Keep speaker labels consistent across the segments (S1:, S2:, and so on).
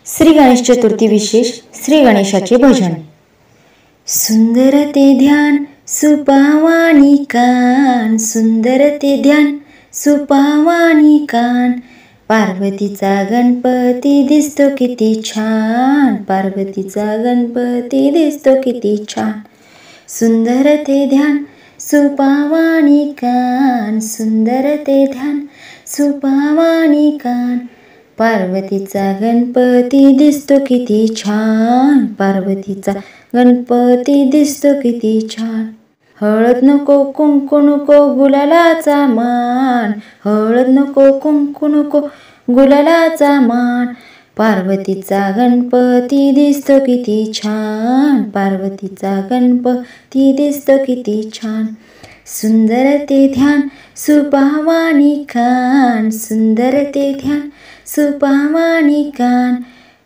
S1: श्री गणेश चतुर्थी विशेष श्री गणेशाचे भजन। सुंदर ते ध्यान सुपावानी कान, सुंदर ते ध्यान सुपावानी कान। पार्वतीचा गणपती दिसतो किती छान, पार्वतीचा गणपती दिसतो किती छान। सुंदर ते ध्यान सुपावानी कान, सुंदर ते ध्यान सुपावानी कान। पार्वतीचा गणपती दिसतो किती छान, पार्वतीचा गणपती दिसतो किती छान। हळद नको कुंकू नको गुलालाचा मान, हळद नको कुंकू नको गुलालाचा मान। पार्वतीचा गणपती दिसतो किती छान, पार्वतीचा गणपती दिसतो किती छान। सुंदर ते ध्यान सुपावानी कान, सुंदर ते ध्यान सुपावानी कान।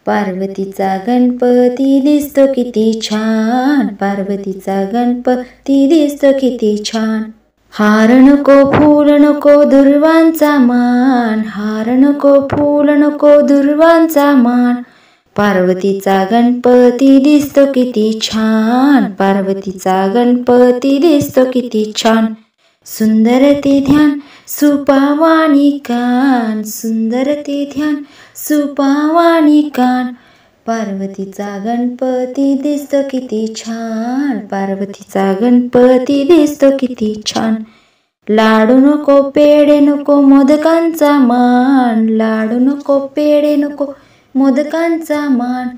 S1: पार्वतीचा गणपती दिसतो किती छान, पार्वतीचा गणपती दिसतो किती छान। हार नको फूल नको दुर्वांचा मान, हार नको फूल नको दुर्वांचा मान। पार्वतीचा गणपती दिसतो किती छान, पार्वतीचा गणपती दिसतो किती छान। सुंदर ते ध्यान सुपावानी कान, सुंदर ते ध्यान सुपावानी कान। पार्वतीचा गणपती दिसतो किती छान, पार्वतीचा गणपती दिसतो किती छान। लाडू नको पेढे नको मोदकांचा मान, लाडू नको पेढे नको मोदकांचा मान।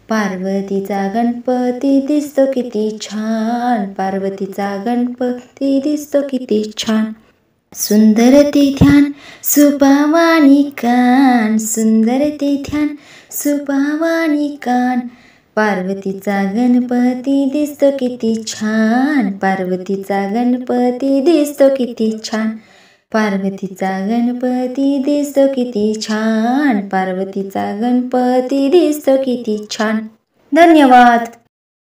S1: पार्वतीचा गणपती दिसतो किती छान, पार्वतीचा गणपती दिसतो किती छान। सुंदर ते ध्यान सुपावानी कान, सुंदर ते ध्यान सुपावानी कान। पार्वतीचा गणपती दिसतो किती छान, पार्वतीचा गणपती दिसतो किती छान। पार्वतीचा गणपती दिसतो किती छान, पार्वतीचा गणपती दिसतो किती छान। धन्यवाद।